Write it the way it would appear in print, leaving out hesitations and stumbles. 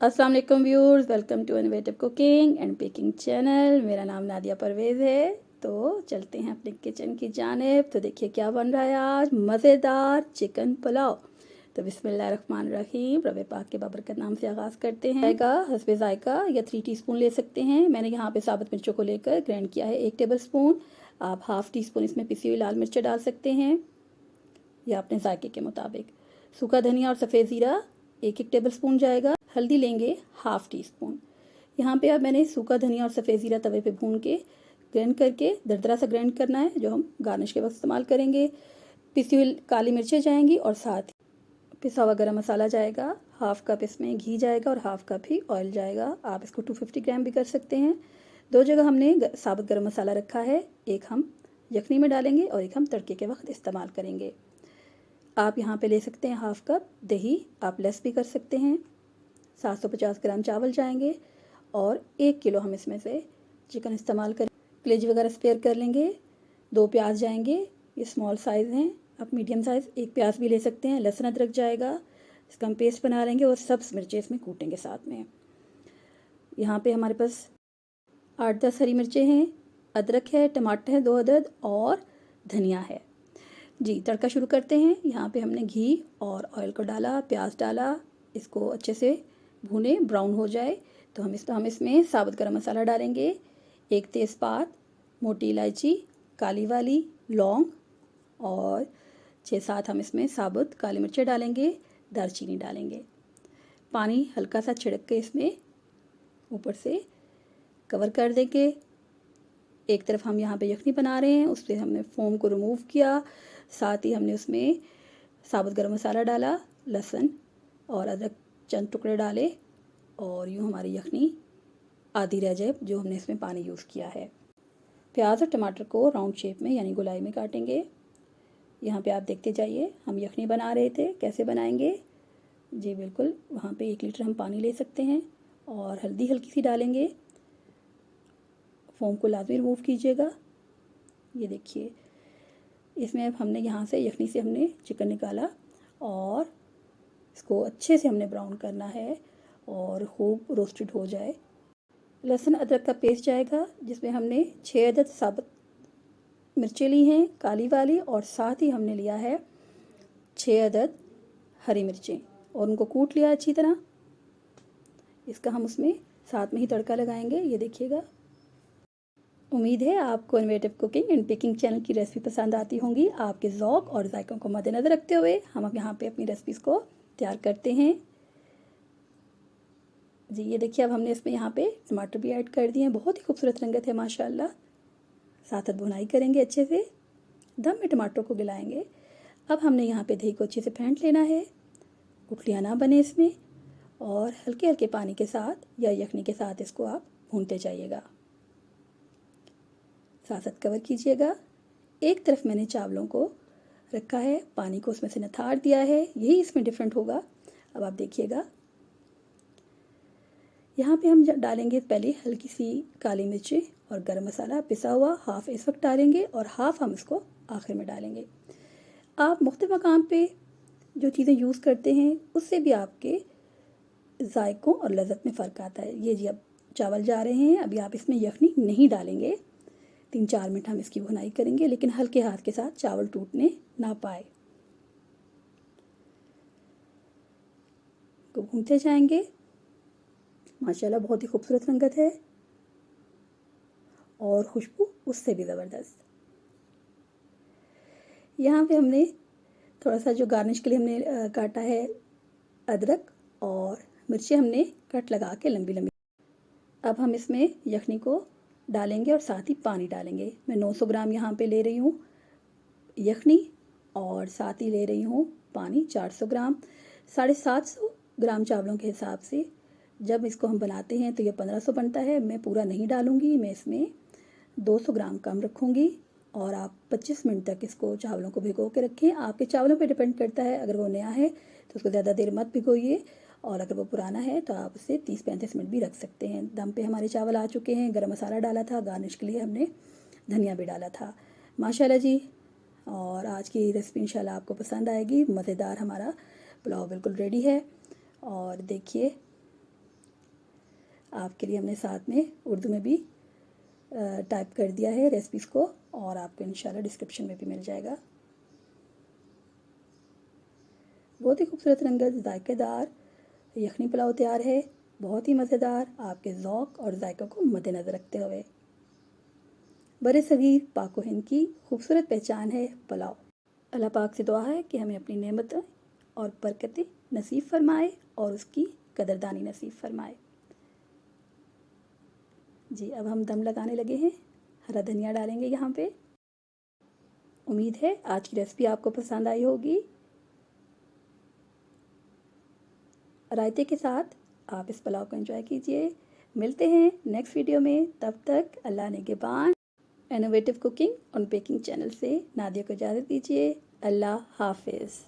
अस्सलाम वालेकुम viewers, welcome to innovative cooking and baking channel. मेरा नाम नादिया परवेज़ है। तो चलते हैं अपने किचन की जानिब। तो देखिए क्या बन रहा है आज, मज़ेदार चिकन पुलाव। तो बिस्मिल्लाहिर्रहमानिर्रहीम, रब पाक के बाबरकत नाम से आगाज़ करते हैं। जायका हस्बे जायका या 3 टीस्पून ले सकते हैं। मैंने यहाँ पे साबुत मिर्चों को लेकर ग्राइंड किया है 1 टेबल स्पून। आप हाफ़ टी स्पून इसमें पिसी हुई लाल मिर्च डाल सकते हैं या अपने जायके के मुताबिक। सूखा धनिया और सफ़ेद ज़ीरा 1-1 टेबल स्पून जाएगा। हल्दी लेंगे हाफ़ टी स्पून। यहाँ पे अब मैंने सूखा धनिया और सफ़ेद ज़ीरा तवे पे भून के ग्राइंड करके दरदरा सा ग्राइंड करना है, जो हम गार्निश के वक्त इस्तेमाल करेंगे। पिसी हुई काली मिर्चें जाएंगी और साथ ही पिसा हुआ गरम मसाला जाएगा। हाफ़ कप इसमें घी जाएगा और हाफ़ कप ही ऑयल जाएगा। आप इसको 250 ग्राम भी कर सकते हैं। 2 जगह हमने साबुत गरम मसाला रखा है, एक हम यखनी में डालेंगे और एक हम तड़के के वक्त इस्तेमाल करेंगे। आप यहाँ पे ले सकते हैं हाफ़ कप दही, आप लेस भी कर सकते हैं। 750 ग्राम चावल जाएंगे और 1 किलो हम इसमें से चिकन इस्तेमाल करें। कलेजी वगैरह स्पेयर कर लेंगे। 2 प्याज जाएंगे, ये स्मॉल साइज़ हैं, आप मीडियम साइज़ 1 प्याज भी ले सकते हैं। लहसुन अदरक जाएगा, इसका हम पेस्ट बना लेंगे और सब्ज़ मिर्चें इसमें कूटेंगे साथ में। यहाँ पे हमारे पास 8-10 हरी मिर्चें हैं, अदरक है, टमाटर है 2 अदद और धनिया है। जी, तड़का शुरू करते हैं। यहाँ पे हमने घी और ऑयल को डाला, प्याज डाला, इसको अच्छे से भुने ब्राउन हो जाए तो हम इसमें साबुत गरम मसाला डालेंगे। 1 तेज़पात, मोटी इलायची, काली वाली, लौंग और 6-7 हम इसमें साबुत काली मिर्चें डालेंगे, दालचीनी डालेंगे। पानी हल्का सा छिड़क के इसमें ऊपर से कवर कर देंगे। एक तरफ हम यहाँ पे यखनी बना रहे हैं, उस पर हमने फोम को रिमूव किया। साथ ही हमने उसमें साबुत गरम मसाला डाला, लहसुन और अदरक चंद टुकड़े डाले और यूँ हमारी यखनी आधी रह जाए जो हमने इसमें पानी यूज़ किया है। प्याज और टमाटर को राउंड शेप में यानी गोलाई में काटेंगे। यहाँ पे आप देखते जाइए, हम यखनी बना रहे थे, कैसे बनाएंगे। जी बिल्कुल, वहाँ पे 1 लीटर हम पानी ले सकते हैं और हल्दी हल्की सी डालेंगे। फोम को लाजमी रिमूव कीजिएगा। ये देखिए, इसमें अब हमने यहाँ से यखनी से हमने चिकन निकाला और इसको अच्छे से हमने ब्राउन करना है और खूब रोस्टेड हो जाए। लहसुन अदरक का पेस्ट जाएगा, जिसमें हमने 6 अदद साबुत मिर्चें ली हैं काली वाली और साथ ही हमने लिया है 6 अदद हरी मिर्चें और उनको कूट लिया अच्छी तरह। इसका हम उसमें साथ में ही तड़का लगाएंगे। ये देखिएगा। उम्मीद है आपको innovative cooking and baking channel की रेसिपी पसंद आती होंगी। आपके ज़ौक़ और जायकों को मद्देनज़र रखते हुए हम अब यहाँ पे अपनी रेसिपीज़ को तैयार करते हैं। जी ये देखिए, अब हमने इसमें यहाँ पे टमाटर भी ऐड कर दिए हैं। बहुत ही खूबसूरत रंगत है माशाल्लाह। साथ भुनाई करेंगे अच्छे से, दम में टमाटर को गलाएंगे। अब हमने यहाँ पे दही को अच्छे से फेंट लेना है, गुठलियाँ ना बने इसमें, और हल्के हल्के पानी के साथ या यखनी के साथ इसको आप भूनते जाइएगा। साथ कवर कीजिएगा। एक तरफ मैंने चावलों को रखा है, पानी को उसमें से निथार दिया है, यही इसमें डिफरेंट होगा। अब आप देखिएगा, यहाँ पे हम डालेंगे पहले हल्की सी काली मिर्ची और गरम मसाला पिसा हुआ, हाफ़ इस वक्त डालेंगे और हाफ़ हम इसको आखिर में डालेंगे। आप मुख्तलिफ मकाम पे जो चीज़ें यूज़ करते हैं उससे भी आपके जायकों और लज़्ज़त में फ़र्क आता है। ये जी अब चावल जा रहे हैं, अभी आप इसमें यखनी नहीं डालेंगे। 3-4 मिनट हम इसकी भुनाई करेंगे, लेकिन हल्के हाथ के साथ, चावल टूटने ना पाए। तो भूनते जाएंगे। माशाल्लाह बहुत ही खूबसूरत रंगत है और खुशबू उससे भी ज़बरदस्त। यहाँ पे हमने थोड़ा सा जो गार्निश के लिए हमने काटा है अदरक और मिर्ची, हमने कट लगा के लंबी लंबी। अब हम इसमें यखनी को डालेंगे और साथ ही पानी डालेंगे। मैं 900 ग्राम यहाँ पे ले रही हूँ यखनी और साथ ही ले रही हूँ पानी 400 ग्राम। 750 ग्राम चावलों के हिसाब से जब इसको हम बनाते हैं तो ये 1500 बनता है। मैं पूरा नहीं डालूँगी, मैं इसमें 200 ग्राम कम रखूँगी और आप 25 मिनट तक इसको चावलों को भिगो के रखें। आपके चावलों पे डिपेंड करता है, अगर वो नया है तो उसको ज़्यादा देर मत भिगोइए और अगर वो पुराना है तो आप उसे 30-35 मिनट भी रख सकते हैं। दम पे हमारे चावल आ चुके हैं। गरम मसाला डाला था, गार्निश के लिए हमने धनिया भी डाला था। माशाल्लाह जी, और आज की रेसिपी इंशाल्लाह आपको पसंद आएगी। मज़ेदार हमारा पुलाव बिल्कुल रेडी है। और देखिए आपके लिए हमने साथ में उर्दू में भी टाइप कर दिया है रेसिपीज़ को, और आपको इंशाल्लाह डिस्क्रिप्शन में भी मिल जाएगा। बहुत ही खूबसूरत रंगत जायकेदार यखनी पुलाव तैयार है, बहुत ही मज़ेदार, आपके ज़ौक़ और जायक़ों को मद्देनज़र रखते हुए। बड़े सगीर पाक व हिंद की खूबसूरत पहचान है पुलाव। अल्लाह पाक से दुआ है कि हमें अपनी नेमतें और बरकतें नसीब फरमाए और उसकी कदरदानी नसीब फरमाए। जी, अब हम दम लगाने लगे हैं, हरा धनिया डालेंगे यहाँ पे। उम्मीद है आज की रेसिपी आपको पसंद आई होगी। रायते के साथ आप इस पुलाव को एंजॉय कीजिए। मिलते हैं नेक्स्ट वीडियो में, तब तक अल्लाह निगहबान। इनोवेटिव कुकिंग और बेकिंग चैनल से नादिया को इजाज़त दीजिए। अल्लाह हाफिज़।